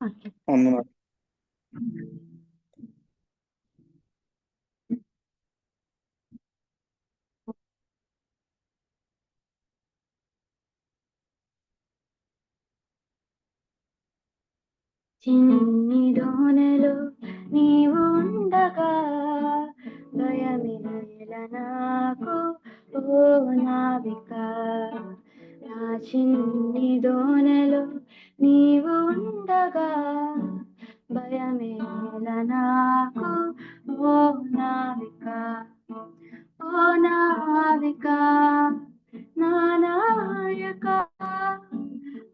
Okay. అవును. చిన్ని దోనెలో నీవు ఉండగా భయమేల నాకు ఓ నావిక. నా చిన్ని దోనెలో నీవు ఉండగా భయమేల నాకు ఓ నావిక. ఓ నావిక నా నాయక,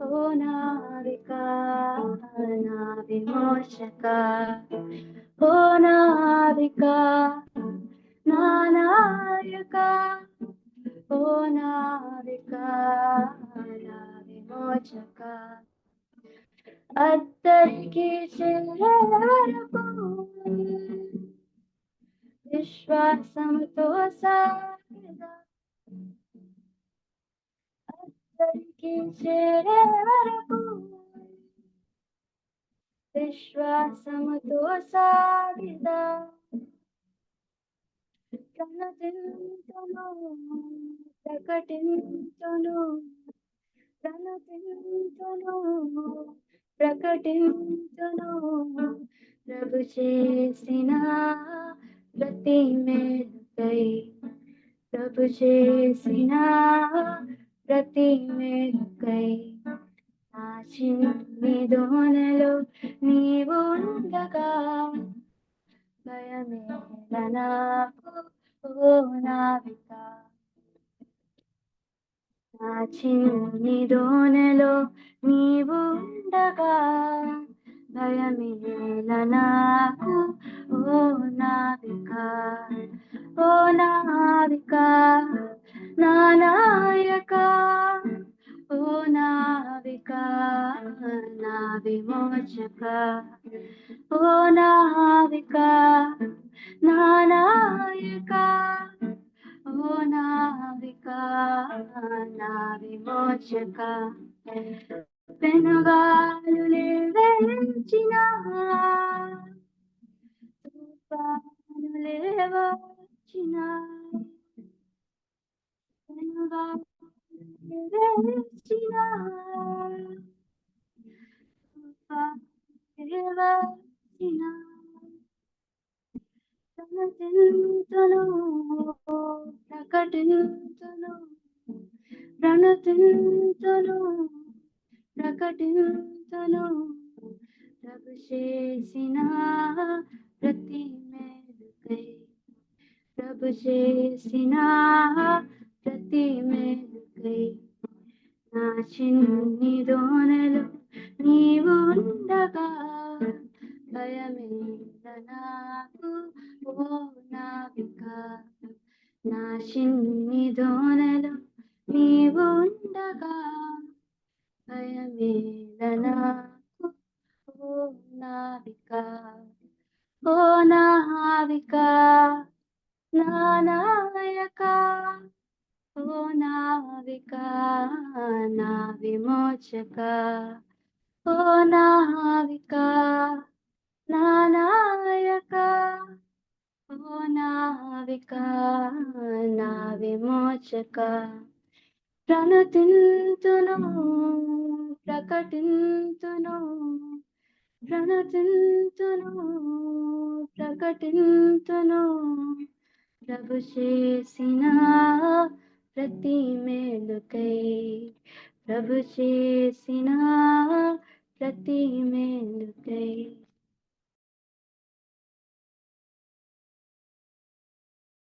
ఓ నావిక నా విమోచక. ఓ నావిక నా నాయక, ఓ నావిక నా విమోచక. అద్దరికి చేరే వరకు విశ్వాసంతో సాగిదా, అద్దరికి చేరే వరకు విశ్వాసముతో సాగిదా. ప్రణతింతును ప్రకటింతును, ప్రణతింతును ప్రకటింతును ప్రభు చేసిన ప్రతి మేలుకై. ప్రభు చేసిన ప్రతి మేలుకై. నా చిన్ని దోనెలో నీవు ఉండగా భయమేల నాకు ఓ నావిక. నా చిన్ని దోనెలో నీవు ఉండగా భయమేల నాకు ఓ నావిక. ఓ నావిక నా నాయక, ఓ నావిక నా విమోచక. ఓ నావిక నా నాయక, ఓ నావిక నా విమోచక. పెనుగాలులే వేచిన, తుఫానులే వచ్చిన, పెనుగాలులే వేచిన, తుఫానులే వచ్చిన ప్రణతింతును ప్రకటింతును, ప్రణతింతును ప్రకటింతును ప్రభు చేసిన ప్రతి మేలుకై. ప్రభు చేసిన ప్రతి మేలుకై. నా చిన్ని దోనెలో నీవు ఉండగా భయమేల నాకు ఓ నావిక. నా చిన్ని దోనెలో నీవు ఉండగా భయమేల నాకు ఓ నావిక. ఓ నావిక నా నాయక, ఓ నావిక నా విమోచక. ఓ నావిక నా నాయక, ఓ నావిక నా విమోచక. ప్రణతింతును ప్రకటింతును, ప్రణతింతును ప్రకటింతును ప్రభు చేసిన ప్రతి మేలుకై. ప్రభు చేసిన ప్రతి మేలుకై.